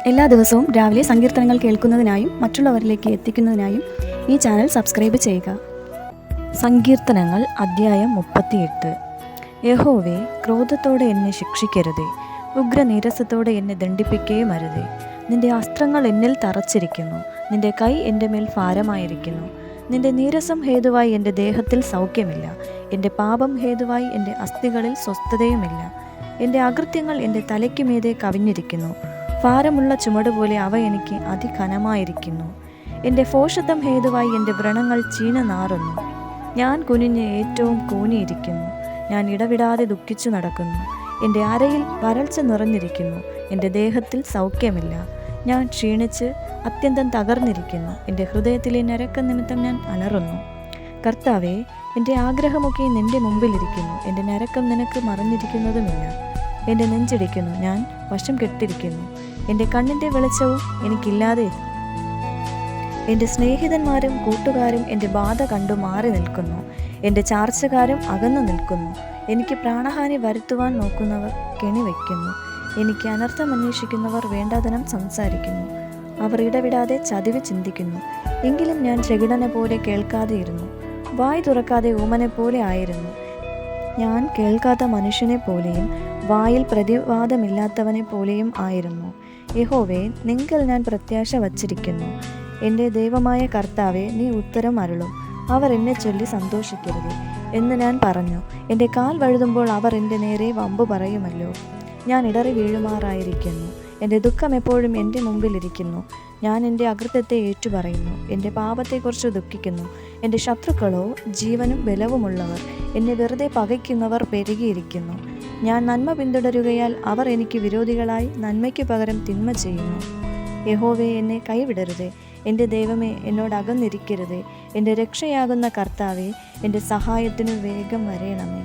എല്ലാ ദിവസവും രാവിലെ സങ്കീർത്തനങ്ങൾ കേൾക്കുന്നതിനായും മറ്റുള്ളവരിലേക്ക് എത്തിക്കുന്നതിനായും ഈ ചാനൽ സബ്സ്ക്രൈബ് ചെയ്യുക. സങ്കീർത്തനങ്ങൾ അദ്ധ്യായം 38. യഹോവേ, ക്രോധത്തോടെ എന്നെ ശിക്ഷിക്കരുതേ, ഉഗ്രനീരസത്തോടെ എന്നെ ദണ്ഡിപ്പിക്കുകയും അരുതേ. നിന്റെ അസ്ത്രങ്ങൾ എന്നിൽ തറച്ചിരിക്കുന്നു, നിന്റെ കൈ എൻ്റെ മേൽ ഭാരമായിരിക്കുന്നു. നിന്റെ നീരസം ഹേതുവായി എൻ്റെ ദേഹത്തിൽ സൗഖ്യമില്ല, എൻ്റെ പാപം ഹേതുവായി എൻ്റെ അസ്ഥികളിൽ സ്വസ്ഥതയുമില്ല. എൻ്റെ അകൃത്യങ്ങൾ എൻ്റെ തലയ്ക്കുമീതെ കവിഞ്ഞിരിക്കുന്നു, ഭാരമുള്ള ചുമടുപോലെ അവ എനിക്ക് അതിഘനമായിരിക്കുന്നു. എൻ്റെ ഭോഷത്വം ഹേതുവായി എൻ്റെ വ്രണങ്ങൾ ചീഞ്ഞനാറുന്നു. ഞാൻ കുനിഞ്ഞ് ഏറ്റവും കൂനിയിരിക്കുന്നു, ഞാൻ ഇടവിടാതെ ദുഃഖിച്ചു നടക്കുന്നു. എൻ്റെ അരയിൽ വരൾച്ച നിറഞ്ഞിരിക്കുന്നു, എൻ്റെ ദേഹത്തിൽ സൗഖ്യമില്ല. ഞാൻ ക്ഷീണിച്ച് അത്യന്തം തകർന്നിരിക്കുന്നു, എൻ്റെ ഹൃദയത്തിലെ ഞരക്ക നിമിത്തം ഞാൻ അലറുന്നു. കർത്താവേ, എൻ്റെ ആഗ്രഹമൊക്കെ നിൻ്റെ മുമ്പിലിരിക്കുന്നു, എൻ്റെ ഞരക്കം നിനക്ക് മറഞ്ഞിരിക്കുന്നതുമില്ല. എൻ്റെ നെഞ്ചിടിക്കുന്നു, ഞാൻ വശം കെട്ടിരിക്കുന്നു, എൻ്റെ കണ്ണിൻ്റെ വെളിച്ചവും എനിക്കില്ലാതെ. എൻ്റെ സ്നേഹിതന്മാരും കൂട്ടുകാരും എൻ്റെ ബാധ കണ്ടു മാറി നിൽക്കുന്നു, എൻ്റെ ചാർച്ചക്കാരും അകന്നു നിൽക്കുന്നു. എനിക്ക് പ്രാണഹാനി വരുത്തുവാൻ നോക്കുന്നവർ കെണിവയ്ക്കുന്നു, എനിക്ക് അനർത്ഥം അന്വേഷിക്കുന്നവർ വേണ്ടാതനം സംസാരിക്കുന്നു. അവർ ഇടവിടാതെ ചതിവ് ചിന്തിക്കുന്നു. എങ്കിലും ഞാൻ ചെകിടന പോലെ കേൾക്കാതെ ഇരുന്നു, വായ് തുറക്കാതെ ഊമനെ പോലെ ആയിരുന്നു. ഞാൻ കേൾക്കാത്ത മനുഷ്യനെ പോലെയും വായിൽ പ്രതിവാദമില്ലാത്തവനെ പോലെയും ആയിരുന്നു. യഹോവേ, നിങ്കൽ ഞാൻ പ്രത്യാശ വച്ചിരിക്കുന്നു. എൻ്റെ ദൈവമായ കർത്താവേ, നീ ഉത്തരം അരുളും. അവർ എന്നെ ചൊല്ലി സന്തോഷിക്കരുത് എന്ന് ഞാൻ പറഞ്ഞു. എൻ്റെ കാൽ വഴുതുമ്പോൾ അവർ എൻ്റെ നേരെ വമ്പു പറയുമല്ലോ. ഞാൻ ഇടറി വീഴുമാറായിരിക്കുന്നു, എൻ്റെ ദുഃഖം എപ്പോഴും എൻ്റെ മുമ്പിലിരിക്കുന്നു. ഞാൻ എൻ്റെ അകൃത്യത്തെ ഏറ്റുപറയുന്നു, എൻ്റെ പാപത്തെക്കുറിച്ച് ദുഃഖിക്കുന്നു. എൻ്റെ ശത്രുക്കളോ ജീവനും ബലവുമുള്ളവർ, എന്നെ വെറുതെ പകയ്ക്കുന്നവർ പെരുകിയിരിക്കുന്നു. ഞാൻ നന്മ പിന്തുടരുകയാൽ അവർ എനിക്ക് വിരോധികളായി നന്മയ്ക്ക് പകരം തിന്മ ചെയ്യുന്നു. യഹോവേ, എന്നെ കൈവിടരുതേ, എൻ്റെ ദൈവമേ, എന്നോട് അകന്നിരിക്കരുതേ. എൻ്റെ രക്ഷയാകുന്ന കർത്താവേ, എൻ്റെ സഹായത്തിനു വേഗം വരേണമേ.